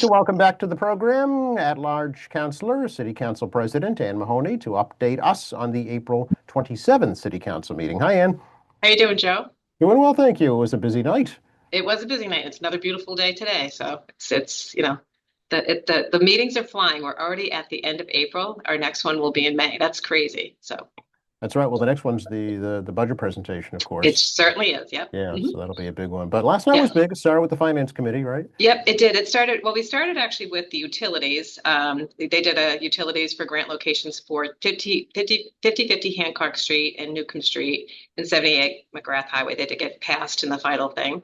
Pleased to welcome back to the program at-large Councilor, City Council President Anne Mahoney to update us on the April 27th City Council meeting. Hi, Anne. How you doing, Joe? Doing well, thank you. It was a busy night. It was a busy night. It's another beautiful day today. So it's the meetings are flying. We're already at the end of April. Our next one will be in May. That's crazy. So That's right. Well, the next one's the budget presentation, of it course. certainly is. Yep. Yeah, Mhm. so that'll be a big one. But last night Yeah. was big. It started with the Finance Committee, right? Yep, it did. We started actually with the utilities. They did a utilities for grant locations for 50 Hancock Street and Newcomb Street and 78 McGrath Highway. They did get passed in the final thing.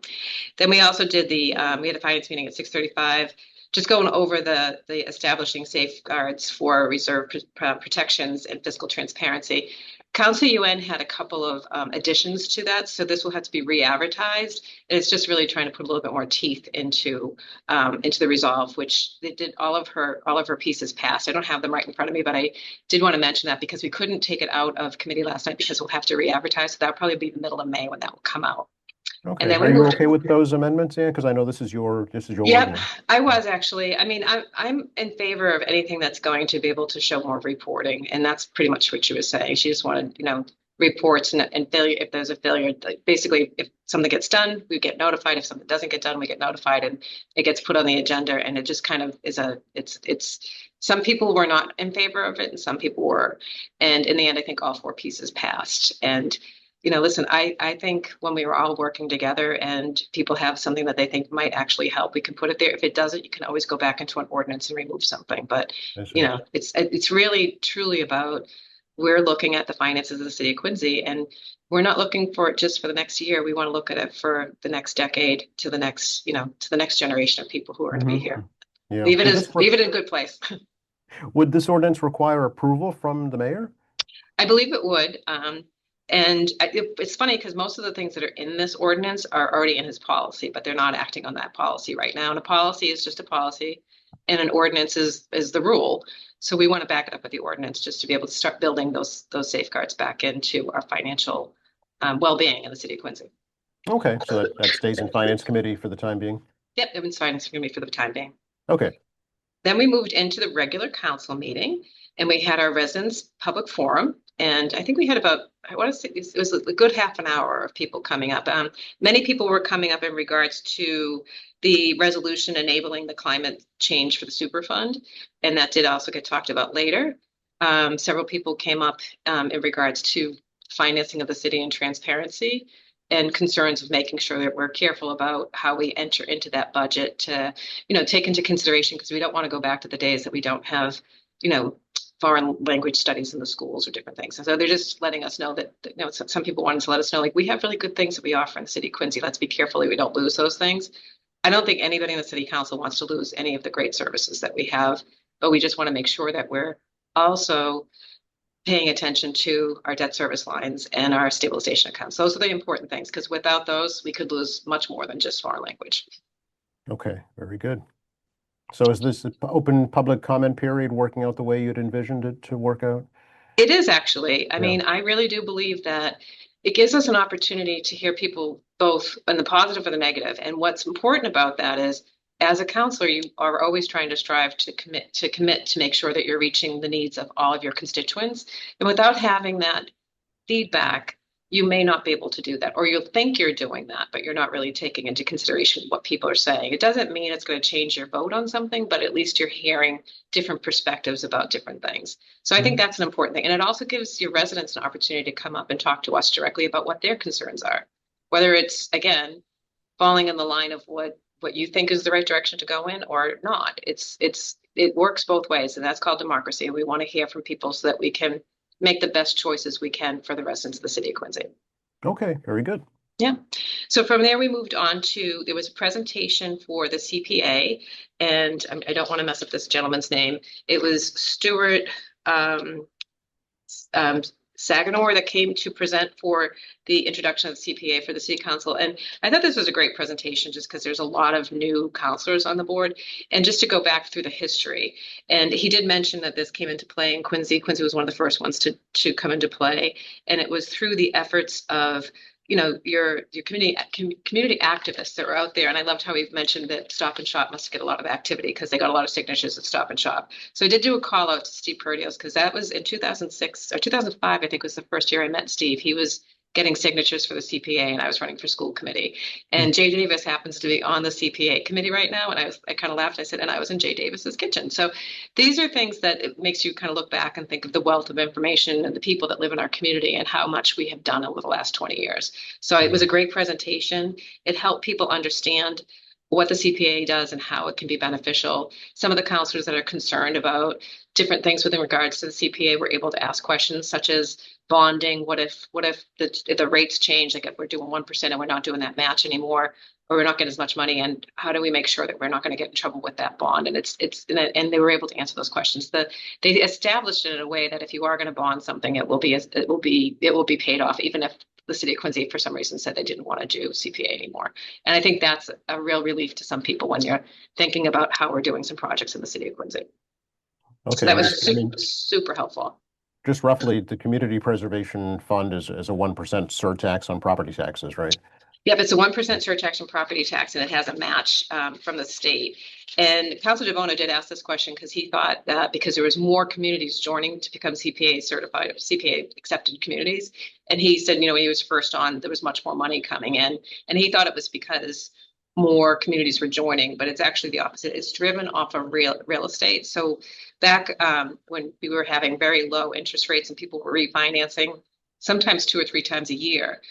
Then we also did we had a finance meeting at 6:35, just going over the establishing safeguards for reserve protections and fiscal transparency. Council UN had a couple of additions to that, so this will have to be re-advertised. And it's just really trying to put a little bit more teeth into the resolve, which they did all of her pieces passed. I don't have them right in front of me, but I did want to mention that because we couldn't take it out of committee last night because we'll have to re-advertise. So that'll probably be the middle of May when that will come out. And Okay. then Are we you moved. okay with those amendments, Anne? Because I know this is your Yep, ordinance. I was actually. I mean, I'm in favor of anything that's going to be able to show more reporting, and that's pretty much what she was saying. She just wanted, reports and failure. If there's a failure, like basically, if something gets done, we get notified. If something doesn't get done, we get notified, and it gets put on the agenda. And it just kind of is it's. Some people were not in favor of it, and some people were. And in the end, I think all four pieces passed. And listen, I think when we were all working together and people have something that they think might actually help, we can put it there. If it doesn't, you can always go back into an ordinance and remove something. But, That's right. it's really truly about we're looking at the finances of the city of Quincy, and we're not looking for it just for the next year. We want to look at it for the next decade to the next generation of people who are going to be here. Yeah. Leave it in a good place. Would this ordinance require approval from the mayor? I believe it would. It's funny because most of the things that are in this ordinance are already in his policy, but they're not acting on that policy right now. And a policy is just a policy, and an ordinance is the rule. So we want to back it up with the ordinance just to be able to start building those safeguards back into our financial well-being in the city of Quincy. Okay, so that stays in Finance Committee for the time being. Yep, it's fine. It's going to be for the time being. Okay. Then we moved into the regular council meeting, and we had our residents public forum. And I think we had about, I want to say it was a good half an hour of people coming up. Many people were coming up in regards to the resolution enabling the climate change for the Superfund. And that did also get talked about later. Several people came up in regards to financing of the city and transparency and concerns of making sure that we're careful about how we enter into that budget to, take into consideration, because we don't want to go back to the days that we don't have, foreign language studies in the schools or different things. And so they're just letting us know that, some people wanted to let us know, like, we have really good things that we offer in the city of Quincy. Let's be careful that we don't lose those things. I don't think anybody in the city council wants to lose any of the great services that we have, but we just want to make sure that we're also paying attention to our debt service lines and our stabilization accounts. Those are the important things, because without those, we could lose much more than just foreign language. Okay, very good. So is this open public comment period working out the way you'd envisioned it to work out? It is actually. I Yeah. mean, I really do believe that it gives us an opportunity to hear people both in the positive and the negative. And what's important about that is, as a counselor, you are always trying to strive to commit to make sure that you're reaching the needs of all of your constituents. And without having that feedback, you may not be able to do that, or you'll think you're doing that, but you're not really taking into consideration what people are saying. It doesn't mean it's going to change your vote on something, but at least you're hearing different perspectives about different things. So I think that's an important thing. And it also gives your residents an opportunity to come up and talk to us directly about what their concerns are, whether it's, again, falling in the line of what you think is the right direction to go in or not. It works both ways, and that's called democracy. We want to hear from people so that we can make the best choices we can for the residents of the city of Quincy. Okay, very good. Yeah. So from there, we moved on to, there was a presentation for the CPA, and I don't want to mess up this gentleman's name. It was Stuart Saganor that came to present for the introduction of the CPA for the city council. And I thought this was a great presentation just because there's a lot of new councilors on the board. And just to go back through the history, and he did mention that this came into play in Quincy. Quincy was one of the first ones to come into play. And it was through the efforts of your community activists that were out there. And I loved how he mentioned that Stop and Shop must get a lot of activity because they got a lot of signatures at Stop and Shop. So I did do a call out to Steve Perdios because that was in 2006 or 2005, I think was the first year I met Steve. He was getting signatures for the CPA and I was running for school committee. And Jay Davis happens to be on the CPA committee right now. And I kind of laughed. I said, and I was in Jay Davis's kitchen. So these are things that it makes you kind of look back and think of the wealth of information and the people that live in our community and how much we have done over the last 20 years. So it was a great presentation. It helped people understand what the CPA does and how it can be beneficial. Some of the counselors that are concerned about different things within regards to the CPA were able to ask questions such as bonding. What if the rates change? Like if we're doing 1% and we're not doing that match anymore, or we're not getting as much money, and how do we make sure that we're not going to get in trouble with that bond? And and they were able to answer those questions. They established it in a way that if you are going to bond something, it will be paid off, even if the city of Quincy, for some reason, said they didn't want to do CPA anymore. And I think that's a real relief to some people when you're thinking about how we're doing some projects in the city of Quincy. Okay. So that was super helpful. Just roughly, the Community Preservation Fund is a 1% surtax on property taxes, right? Yep, it's a 1% surtax on property tax, and it has a match from the state. And Councilor DeBono did ask this question because he thought that because there was more communities joining to become CPA certified, CPA accepted communities. And he said, when he was first on, there was much more money coming in. And he thought it was because more communities were joining, but it's actually the opposite. It's driven off of real estate. So back when we were having very low interest rates and people were refinancing, sometimes 2 or 3 times a year,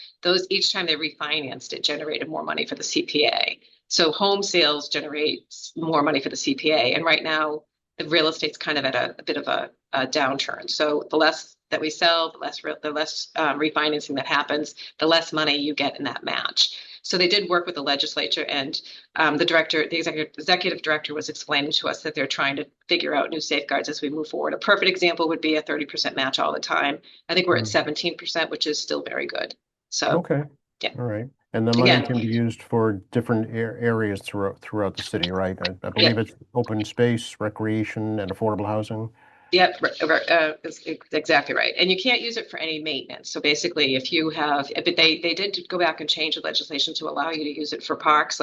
each time they refinanced, it generated more money for the CPA. So home sales generates more money for the CPA. And right now, the real estate's kind of at a bit of a downturn. So the less that we sell, the less refinancing that happens, the less money you get in that match. So they did work with the legislature, and the executive director was explaining to us that they're trying to figure out new safeguards as we move forward. A perfect example would be a 30% match all the time. I think we're at 17%, which is still very good. So okay, yeah, all right. And the money can be used for different areas throughout the city, right? I believe it's open space, recreation, and affordable housing. Yep, that's exactly right. And you can't use it for any maintenance. So basically, but they did go back and change the legislation to allow you to use it for parks.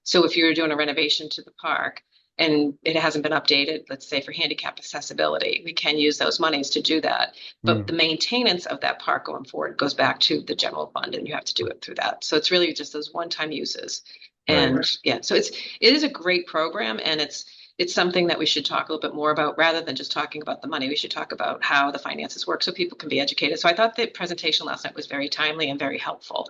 So if you're doing a renovation to the park and it hasn't been updated, let's say for handicap accessibility, we can use those monies to do that. But the maintenance of that park going forward goes back to the general fund, and you have to do it through that. So it's really just those one-time uses. And so it is a great program, and it's something that we should talk a little bit more about rather than just talking about the money. We should talk about how the finances work so people can be educated. So I thought the presentation last night was very timely and very helpful.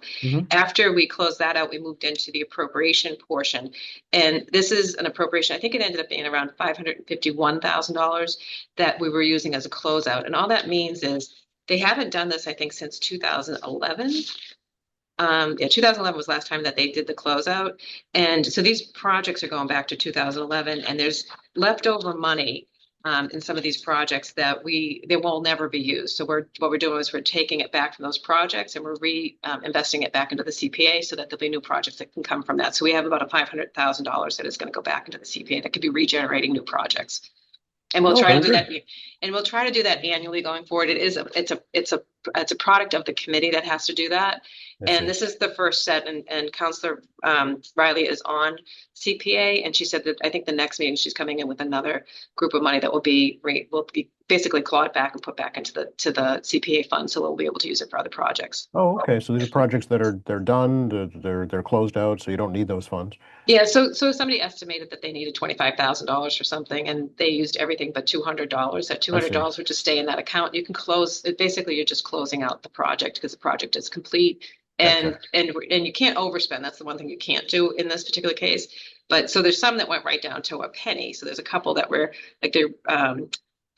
After we closed that out, we moved into the appropriation portion. And this is an appropriation, I think it ended up being around $551,000 that we were using as a closeout. And all that means is they haven't done this, I think, since 2011. 2011 was last time that they did the closeout. And so these projects are going back to 2011, and there's leftover money in some of these projects that they will never be used. So what we're doing is we're taking it back from those projects and we're investing it back into the CPA so that there'll be new projects that can come from that. So we have about $500,000 that is going to go back into the CPA that could be regenerating new projects. And we'll try to do that. And we'll try to do that annually going forward. It's a product of the committee that has to do that. And this is the first set. And Councilor Riley is on CPA, and she said that I think the next meeting she's coming in with another group of money that will be basically clawed back and put back into the CPA fund, so we'll be able to use it for other projects. Oh, okay. So these are projects that they're done, they're closed out, so you don't need those funds. Yeah. So somebody estimated that they needed $25,000 for something, and they used everything but $200. That $200 would just stay in that account. You can close it. Basically, you're just closing out the project because the project is complete. And you can't overspend. That's the one thing you can't do in this particular case. But so there's some that went right down to a penny. So there's a couple that were like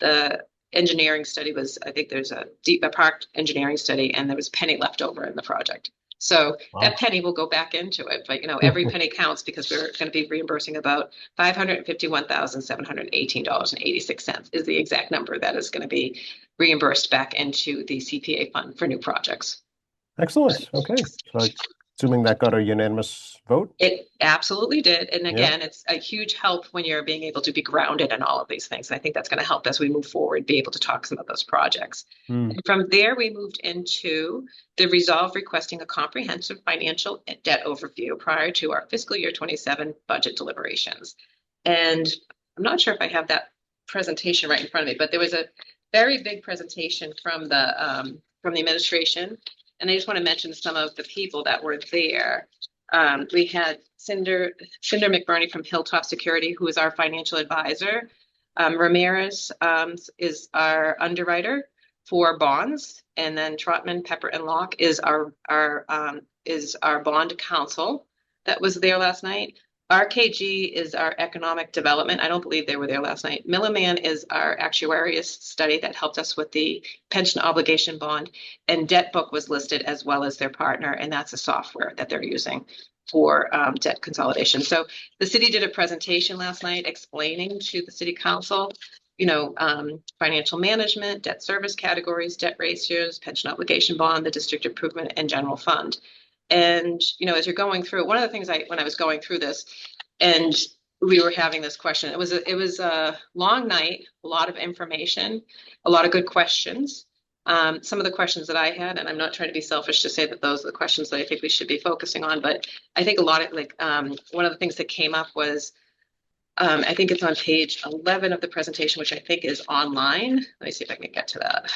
the engineering study was, I think there's a park engineering study, and there was a penny left over in the project. So that penny will go back into it. But, every penny counts because we're going to be reimbursing about $551,718.86 is the exact number that is going to be reimbursed back into the CPA fund for new projects. Excellent. Okay. So Assuming that got a unanimous vote? It absolutely did. And Yeah. again, it's a huge help when you're being able to be grounded in all of these things. And I think that's going to help as we move forward, be able to talk some of those projects. And from there, we moved into the resolve requesting a comprehensive financial debt overview prior to our fiscal year 27 budget deliberations. And I'm not sure if I have that presentation right in front of me, but there was a very big presentation from the administration. And I just want to mention some of the people that were there. We had Cinder McBurney from Hilltop Security, who is our financial advisor. Ramirez is our underwriter for bonds, and then Trotman, Pepper, and Locke is our bond counsel that was there last night. RKG is our economic development. I don't believe they were there last night. Milliman is our actuarial study that helped us with the pension obligation bond, and Debt Book was listed as well as their partner, and that's a software that they're using for debt consolidation. So the city did a presentation last night explaining to the city council, financial management, debt service categories, debt ratios, pension obligation bond, the district improvement, and general fund. And, as you're going through, one of the things when I was going through this and we were having this question, it was a long night, a lot of information, a lot of good questions. Some of the questions that I had, and I'm not trying to be selfish to say that those are the questions that I think we should be focusing on, but I think a lot of one of the things that came up was, I think it's on page 11 of the presentation, which I think is online. Let me see if I can get to that.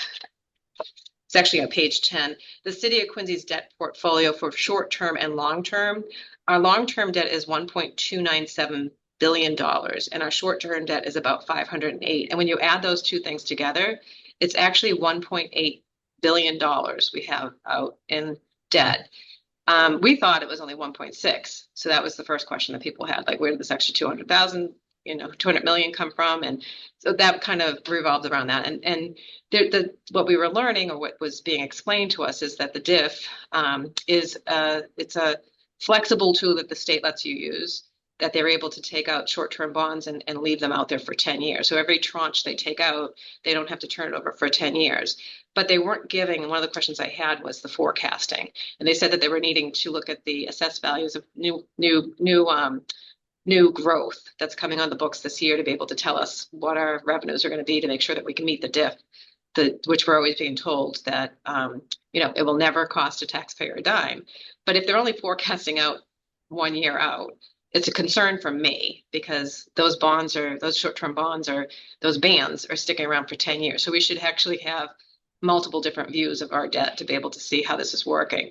It's actually on page 10. The city of Quincy's debt portfolio for short-term and long-term. Our long-term debt is $1.297 billion, and our short-term debt is about 508. And when you add those two things together, it's actually $1.8 billion we have out in debt. We thought it was only 1.6. So that was the first question that people had, like, where did this extra 200,000, 200 million come from? And so that kind of revolved around that. And what we were learning, or what was being explained to us, is that the DIF it's a flexible tool that the state lets you use, that they're able to take out short-term bonds and leave them out there for 10 years. So every tranche they take out, they don't have to turn it over for 10 years. But they weren't giving, and one of the questions I had was the forecasting. And they said that they were needing to look at the assessed values of new growth that's coming on the books this year to be able to tell us what our revenues are going to be, to make sure that we can meet the DIF, which we're always being told that, it will never cost a taxpayer a dime. But if they're only forecasting out 1 year out, it's a concern for me, because those short-term bonds, or those bands, are sticking around for 10 years. So we should actually have multiple different views of our debt to be able to see how this is working.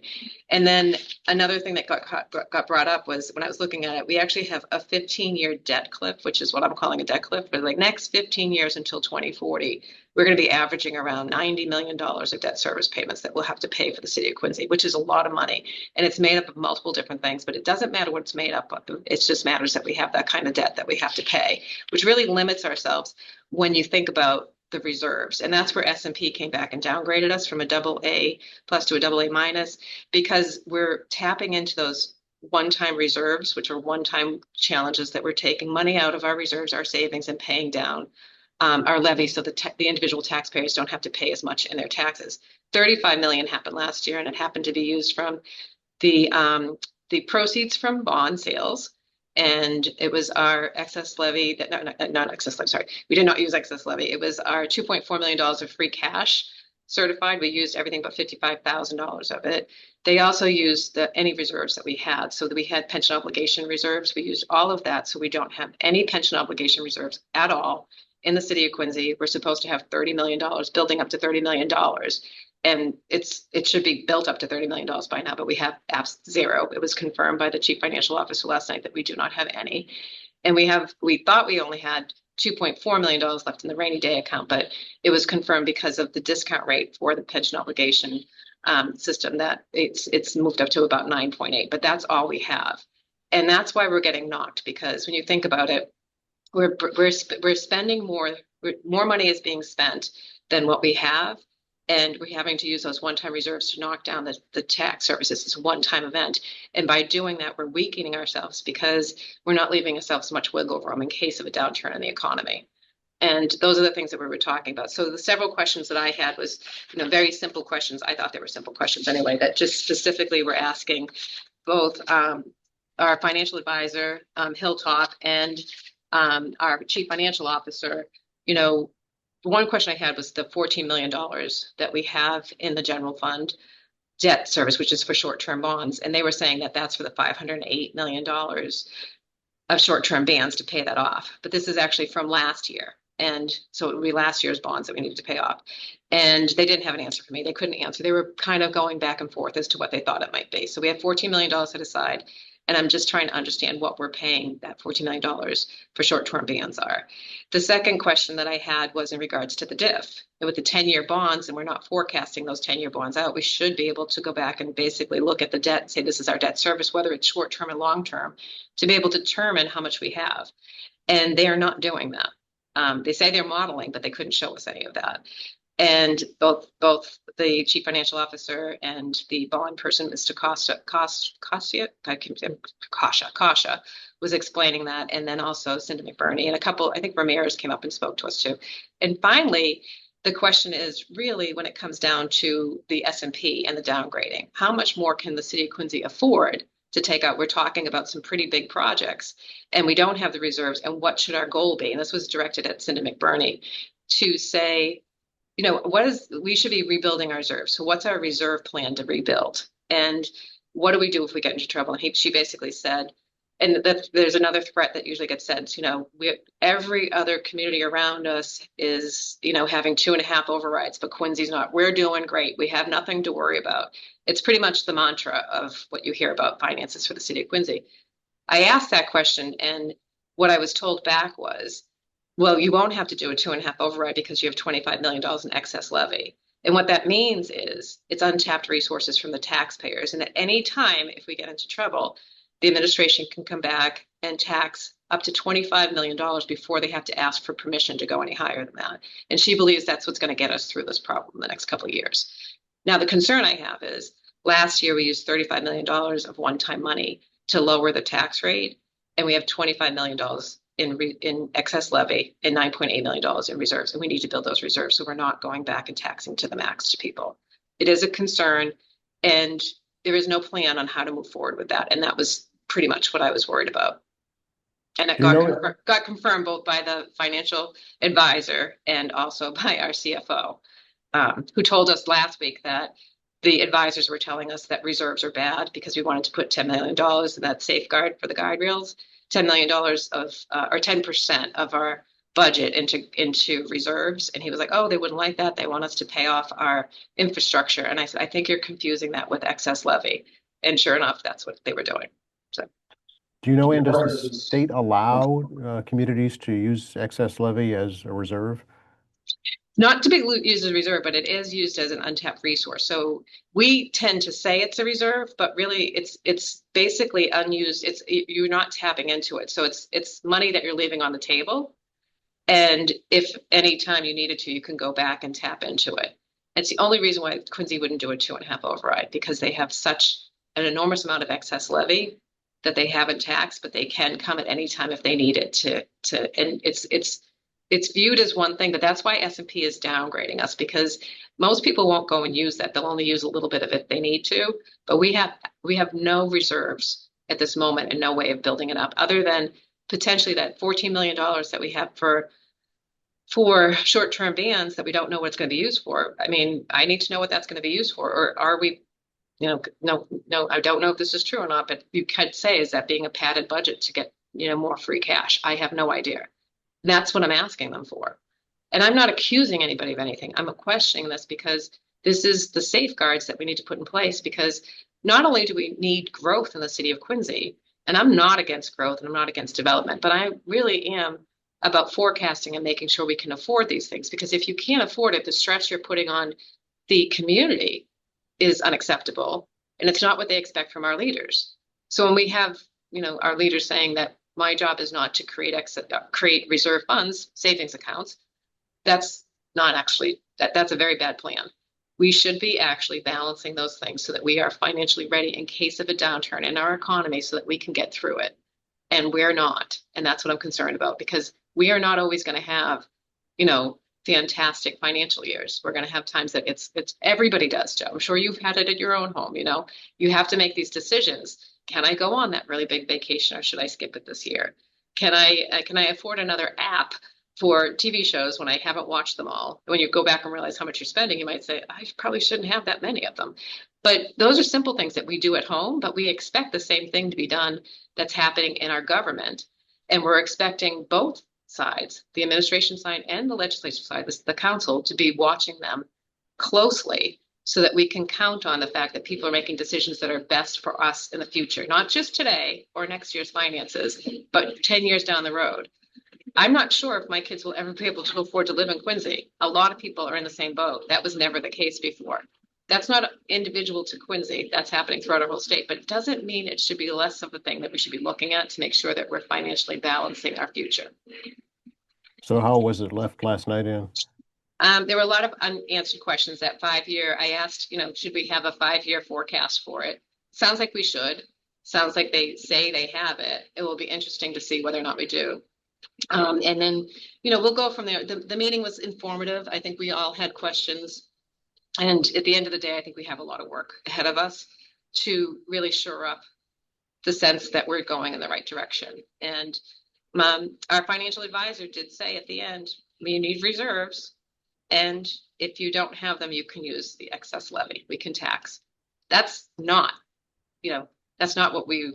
And then another thing that got brought up was, when I was looking at it, we actually have a 15-year debt cliff, which is what I'm calling a debt cliff. For the next 15 years until 2040, we're going to be averaging around $90 million of debt service payments that we'll have to pay for the city of Quincy, which is a lot of money. And it's made up of multiple different things, but it doesn't matter what it's made up of. It just matters that we have that kind of debt that we have to pay, which really limits ourselves when you think about the reserves. And that's where S&P came back and downgraded us from a AA+ to a AA-, because we're tapping into those one-time reserves, which are one-time challenges, that we're taking money out of our reserves, our savings, and paying down our levy, so the individual taxpayers don't have to pay as much in their taxes. 35 million happened last year, and it happened to be used from the proceeds from bond sales. And it was our excess levy, not excess levy, sorry. We did not use excess levy. It was our $2.4 million of free cash certified. We used everything but $55,000 of it. They also used any reserves that we had. So that we had pension obligation reserves. We used all of that. So we don't have any pension obligation reserves at all in the city of Quincy. We're supposed to have $30 million, building up to $30 million. And it should be built up to $30 million by now, but we have zero. It was confirmed by the chief financial officer last night that we do not have any. And we thought we only had $2.4 million left in the rainy day account, but it was confirmed because of the discount rate for the pension obligation system that it's moved up to about 9.8, but that's all we have. And that's why we're getting knocked, because when you think about it, we're spending more money is being spent than what we have. And we're having to use those one-time reserves to knock down the tax services. It's a one-time event. And by doing that, we're weakening ourselves, because we're not leaving ourselves much wiggle room in case of a downturn in the economy. And those are the things that we were talking about. So the several questions that I had was, very simple questions. I thought they were simple questions anyway, that just specifically were asking both our financial advisor, Hilltop, and our chief financial officer, the one question I had was the $14 million that we have in the general fund debt service, which is for short-term bonds. And they were saying that that's for the $508 million of short-term bonds to pay that off. But this is actually from last year. And so it would be last year's bonds that we needed to pay off. And they didn't have an answer for me. They couldn't answer. They were kind of going back and forth as to what they thought it might be. So we have $14 million set aside. And I'm just trying to understand what we're paying that $14 million for short-term bonds are. The second question that I had was in regards to the diff. And with the 10-year bonds, and we're not forecasting those 10-year bonds out, we should be able to go back and basically look at the debt and say this is our debt service, whether it's short-term or long-term, to be able to determine how much we have. And they are not doing that. They say they're modeling, but they couldn't show us any of that. And both the chief financial officer and the bond person, Mr. Kasha, was explaining that. And then also Cindy McBurney and a couple, I think Ramirez came up and spoke to us too. And finally, the question is really when it comes down to the S&P and the downgrading, how much more can the city of Quincy afford to take out? We're talking about some pretty big projects and we don't have the reserves. And what should our goal be? And this was directed at Cindy McBurney to say, we should be rebuilding our reserves. So what's our reserve plan to rebuild? And what do we do if we get into trouble? And she basically said, and there's another threat that usually gets said, every other community around us is, having 2.5 overrides, but Quincy's not. We're doing great. We have nothing to worry about. It's pretty much the mantra of what you hear about finances for the city of Quincy. I asked that question, and what I was told back was, well, you won't have to do a 2.5 override because you have $25 million in excess levy. And what that means is it's untapped resources from the taxpayers. And at any time, if we get into trouble, the administration can come back and tax up to $25 million before they have to ask for permission to go any higher than that. And she believes that's what's going to get us through this problem in the next couple of years. Now, the concern I have is last year we used $35 million of one-time money to lower the tax rate, and we have $25 million in excess levy and $9.8 million in reserves. And we need to build those reserves so we're not going back and taxing to the max to people. It is a concern, and there is no plan on how to move forward with that. And that was pretty much what I was worried about. And it got confirmed both by the financial advisor and also by our CFO, who told us last week that the advisors were telling us that reserves are bad because we wanted to put $10 million in that safeguard for the guide rails, $10 million of, or 10% of our budget into reserves. And he was like, oh, they wouldn't like that. They want us to pay off our infrastructure. And I said, I think you're confusing that with excess levy. And sure enough, that's what they were doing. So. Do you know, Ann, does the state allow communities to use excess levy as a reserve? Not to be used as a reserve, but it is used as an untapped resource. So we tend to say it's a reserve, but really it's basically unused. You're not tapping into it. So it's money that you're leaving on the table. And if any time you needed to, you can go back and tap into it. It's the only reason why Quincy wouldn't do a 2.5 override, because they have such an enormous amount of excess levy that they haven't taxed, but they can come at any time if they need it and it's viewed as one thing, but that's why S&P is downgrading us, because most people won't go and use that. They'll only use a little bit of it if they need to, but we have no reserves at this moment and no way of building it up other than potentially that $14 million that we have for short-term bans that we don't know what it's going to be used for. I mean, I need to know what that's going to be used for, or are we, no, I don't know if this is true or not, but you could say, is that being a padded budget to get, more free cash? I have no idea. That's what I'm asking them for. And I'm not accusing anybody of anything. I'm questioning this because this is the safeguards that we need to put in place, because not only do we need growth in the city of Quincy, and I'm not against growth and I'm not against development, but I really am about forecasting and making sure we can afford these things. Because if you can't afford it, the stress you're putting on the community is unacceptable. And it's not what they expect from our leaders. So when we have, our leaders saying that my job is not to create reserve funds, savings accounts, that's not actually, that's a very bad plan. We should be actually balancing those things so that we are financially ready in case of a downturn in our economy so that we can get through it. And we're not. And that's what I'm concerned about, because we are not always going to have, fantastic financial years. We're going to have times that it's everybody does, Joe. I'm sure you've had it at your own home. You have to make these decisions. Can I go on that really big vacation or should I skip it this year? Can I afford another app for TV shows when I haven't watched them all? When you go back and realize how much you're spending, you might say, I probably shouldn't have that many of them. But those are simple things that we do at home, but we expect the same thing to be done that's happening in our government. And we're expecting both sides, the administration side and the legislative side, the council, to be watching them closely so that we can count on the fact that people are making decisions that are best for us in the future, not just today or next year's finances, but 10 years down the road. I'm not sure if my kids will ever be able to afford to live in Quincy. A lot of people are in the same boat. That was never the case before. That's not individual to Quincy. That's happening throughout our whole state, but it doesn't mean it should be less of a thing that we should be looking at to make sure that we're financially balancing our future. So how was it left last night, Ann? There were a lot of unanswered questions. That 5-year, I asked, should we have a 5-year forecast for it? Sounds like we should. Sounds like they say they have it. It will be interesting to see whether or not we do. And then, we'll go from there. The meeting was informative. I think we all had questions. And at the end of the day, I think we have a lot of work ahead of us to really shore up the sense that we're going in the right direction. And our financial advisor did say at the end, we need reserves. And if you don't have them, you can use the excess levy. We can tax. That's not what we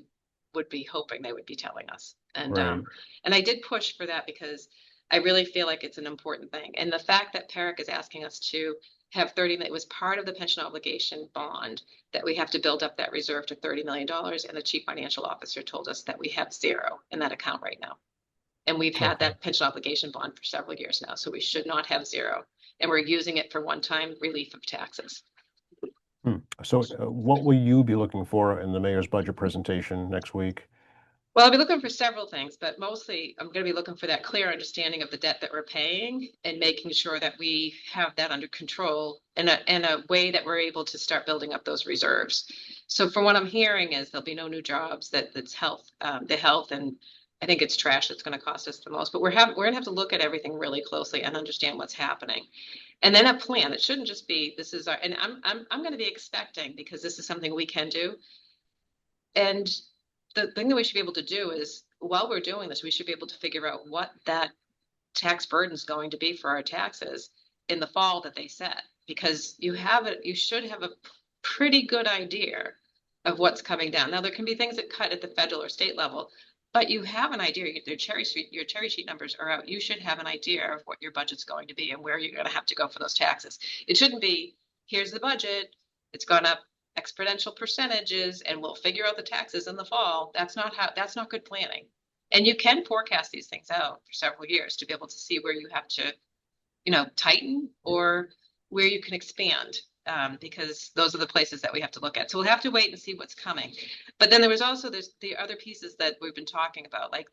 would be hoping they would be telling us. And Right. And I did push for that because I really feel like it's an important thing. And the fact that PERIC is asking us to have 30 million, it was part of the pension obligation bond that we have to build up that reserve to $30 million. And the chief financial officer told us that we have zero in that account right now. And we've had Okay. that pension obligation bond for several years now. So we should not have zero. And we're using it for one-time relief of taxes. So what will you be looking for in the mayor's budget presentation next week? Well, I'll be looking for several things, but mostly I'm going to be looking for that clear understanding of the debt that we're paying and making sure that we have that under control in a way that we're able to start building up those reserves. So from what I'm hearing is there'll be no new jobs, that's health, the health, and I think it's trash that's going to cost us the most. But we're going to have to look at everything really closely and understand what's happening. And then a plan. It shouldn't just be, this is our, and I'm going to be expecting, because this is something we can do. And the thing that we should be able to do is, while we're doing this, we should be able to figure out what that tax burden is going to be for our taxes in the fall that they set, because you should have a pretty good idea of what's coming down. Now, there can be things that cut at the federal or state level, but you have an idea. Your cherry sheet numbers are out. You should have an idea of what your budget's going to be and where you're going to have to go for those taxes. It shouldn't be, here's the budget, it's gone up exponential percentages and we'll figure out the taxes in the fall. That's not good planning. And you can forecast these things out for several years to be able to see where you have to, tighten or where you can expand, because those are the places that we have to look at. So we'll have to wait and see what's coming. But then there's the other pieces that we've been talking about, like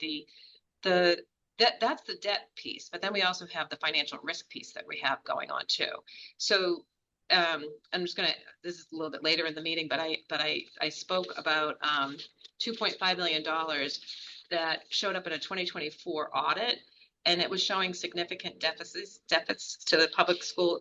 that's the debt piece. But then we also have the financial risk piece that we have going on too. So I'm just this is a little bit later in the meeting, but I spoke about $2.5 million that showed up in a 2024 audit, and it was showing significant deficits to the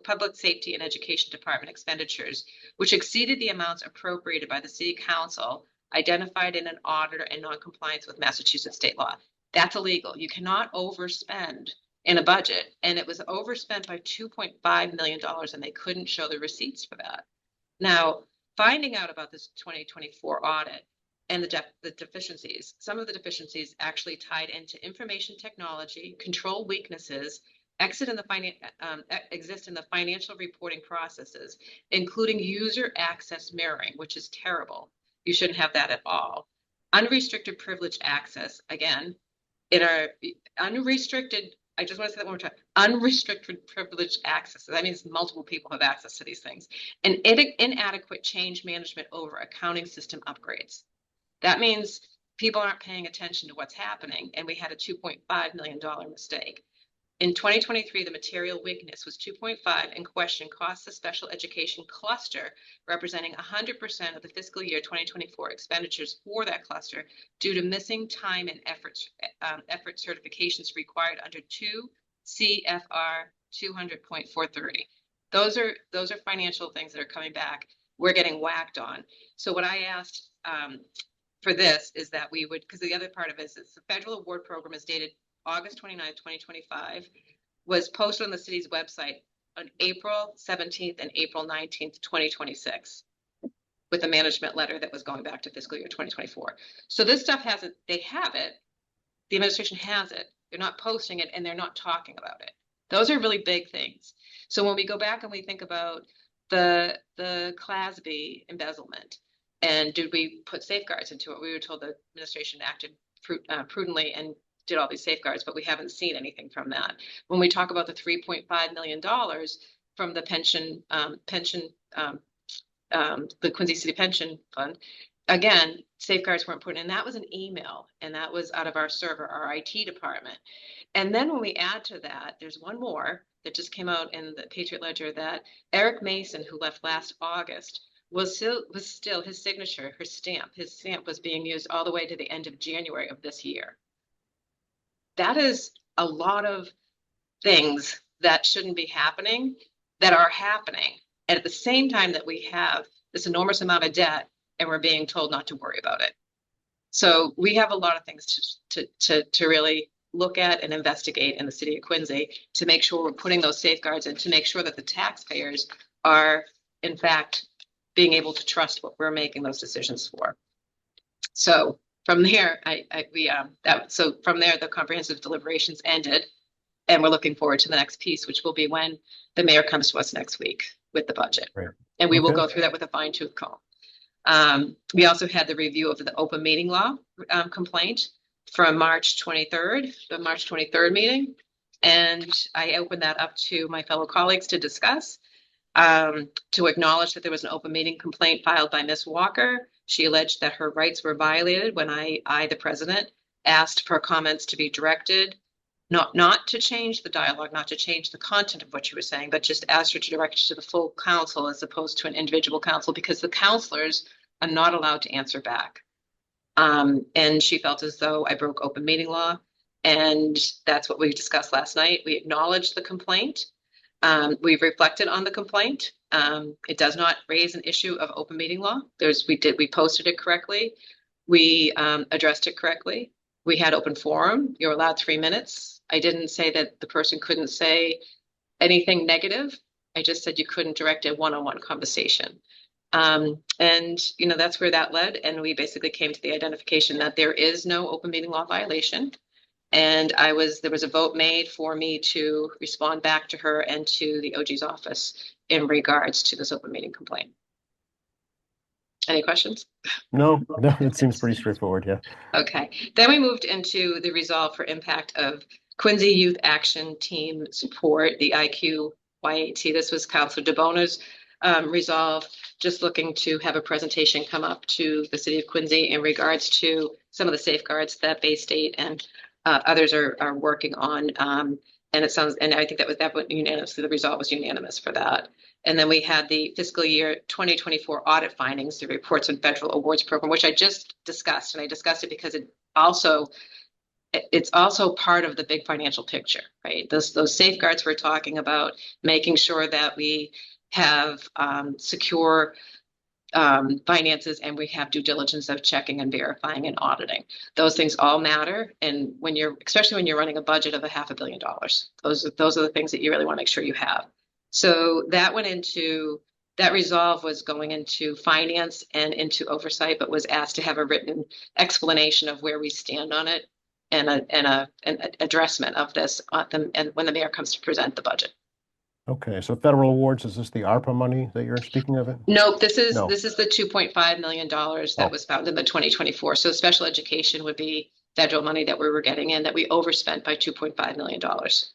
public safety and education department expenditures, which exceeded the amounts appropriated by the city council, identified in an audit and non-compliance with Massachusetts state law. That's illegal. You cannot overspend in a budget, and it was overspent by $2.5 million, and they couldn't show the receipts for that. Now, finding out about this 2024 audit and the deficiencies, some of the deficiencies actually tied into information technology, control weaknesses, exist in the financial reporting processes, including user access mirroring, which is terrible. You shouldn't have that at all. Unrestricted privileged access, again, in our unrestricted, I just want to say that one more time. Unrestricted privileged access. That means multiple people have access to these things. And inadequate change management over accounting system upgrades. That means people aren't paying attention to what's happening. And we had a $2.5 million mistake. In 2023, the material weakness was 2.5, and question costs the special education cluster, representing 100% of the fiscal year 2024 expenditures for that cluster due to missing time and effort certifications required under 2 CFR 200.430. Those are financial things that are coming back. We're getting whacked on. So what I asked for this is that we would, because the other part of it is the federal award program is dated August 29th, 2025, was posted on the city's website on April 17th and April 19th, 2026, with a management letter that was going back to fiscal year 2024. So this stuff hasn't, they have it, the administration has it, they're not posting it and they're not talking about it. Those are really big things. So when we go back and we think about the CLASB embezzlement, and did we put safeguards into it? We were told the administration acted prudently and did all these safeguards, but we haven't seen anything from that. When we talk about the $3.5 million from the the Quincy City Pension Fund, again, safeguards weren't put in. And that was an email, and that was out of our server, our IT department. And then when we add to that, there's one more that just came out in the Patriot Ledger that Eric Mason, who left last August, was still his signature, his stamp was being used all the way to the end of January of this year. That is a lot of things that shouldn't be happening that are happening. And at the same time that we have this enormous amount of debt and we're being told not to worry about it. So we have a lot of things to really look at and investigate in the city of Quincy to make sure we're putting those safeguards in, to make sure that the taxpayers are, in fact, being able to trust what we're making those decisions for. So from there, from there, the comprehensive deliberations ended, and we're looking forward to the next piece, which will be when the mayor comes to us next week with the budget. Right. And we will go through that with a fine tooth comb. We also had the review of the open meeting law complaint from March 23rd, the March 23rd meeting. And I opened that up to my fellow colleagues to discuss, to acknowledge that there was an open meeting complaint filed by Ms. Walker. She alleged that her rights were violated when I, the president, asked for comments to be directed, not to change the dialogue, not to change the content of what she was saying, but just asked her to direct it to the full council as opposed to an individual council, because the councilors are not allowed to answer back. And she felt as though I broke open meeting law. And that's what we discussed last night. We acknowledged the complaint. We've reflected on the complaint. It does not raise an issue of open meeting law. We posted it correctly. We addressed it correctly. We had open forum. You're allowed 3 minutes. I didn't say that the person couldn't say anything negative. I just said you couldn't direct a one-on-one conversation. And that's where that led. And we basically came to the identification that there is no open meeting law violation. And there was a vote made for me to respond back to her and to the OG's office in regards to this open meeting complaint. Any questions? No, it seems pretty straightforward. Yeah. Okay. Then we moved into the resolve for impact of Quincy Youth Action Team support, the IQYAT. This was Councilor DeBona's resolve, just looking to have a presentation come up to the city of Quincy in regards to some of the safeguards that Bay State and others are working on. And I think that went unanimously. The resolve was unanimous for that. And then we had the fiscal year 2024 audit findings, the reports on federal awards program, which I just discussed. And I discussed it because it's also part of the big financial picture, right? Those safeguards we're talking about, making sure that we have secure finances and we have due diligence of checking and verifying and auditing. Those things all matter. And especially when you're running a budget of $500 million, those are the things that you really want to make sure you have. So that resolve was going into finance and into oversight, but was asked to have a written explanation of where we stand on it and an addressment of this and when the mayor comes to present the budget. Okay, so federal awards, is this the ARPA money that you're speaking of? Nope, this is the $2.5 million that was found in the 2024. So special education would be federal money that we were getting in that we overspent by $2.5 million.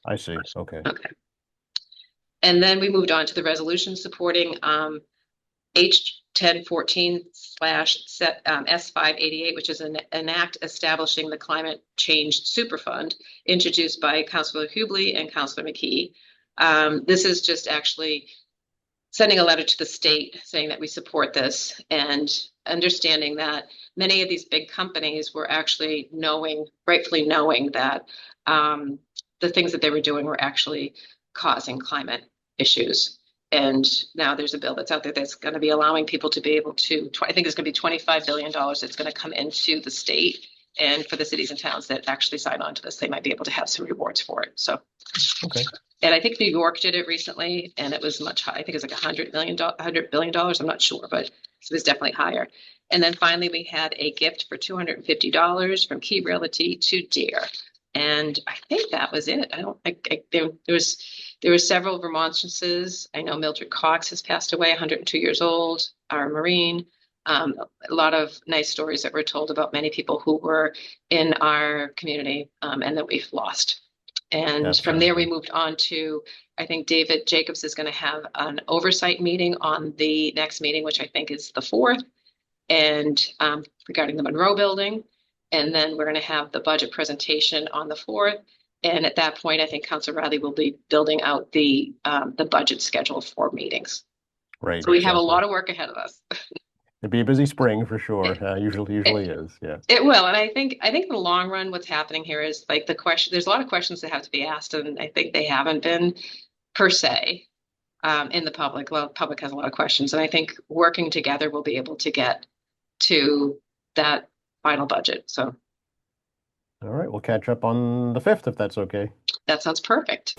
I see. Okay. Okay. And then we moved on to the resolution supporting H1014/S588, which is an act establishing the Climate Change Superfund, introduced by Councilor Hubley and Councilor McKee. This is just actually sending a letter to the state saying that we support this, and understanding that many of these big companies were actually rightfully knowing that the things that they were doing were actually causing climate issues. And now there's a bill that's out there that's going to be allowing people to be able to, I think it's going to be $25 billion that's going to come into the state. And for the cities and towns that actually sign on to this, they might be able to have some rewards for it. So, Okay. and I think New York did it recently, and it was much higher. I think it was like $100 billion. I'm not sure, but it was definitely higher. And then finally, we had a gift for $250 from Key Realty to Dare. And I think that was it. There were several remonstrances. I know Mildred Cox has passed away, 102 years old, our Marine. A lot of nice stories that were told about many people who were in our community and that we've lost. And from there, we moved on to, I think David Jacobs is going to have an oversight meeting on the next meeting, which I think is the 4th, and regarding the Monroe building. And then we're going to have the budget presentation on the 4th. And at that point, I think Councilor Riley will be building out the budget schedule for meetings. Right. So we have a lot of work ahead of us. It'd be a busy spring for sure. Usually is. Yeah. It will. And I think in the long run, what's happening here is like the question, there's a lot of questions that have to be asked. And I think they haven't been per se in the public. Well, the public has a lot of questions. And I think working together, we'll be able to get to that final budget. So. All right. We'll catch up on the 5th if that's okay. That sounds perfect.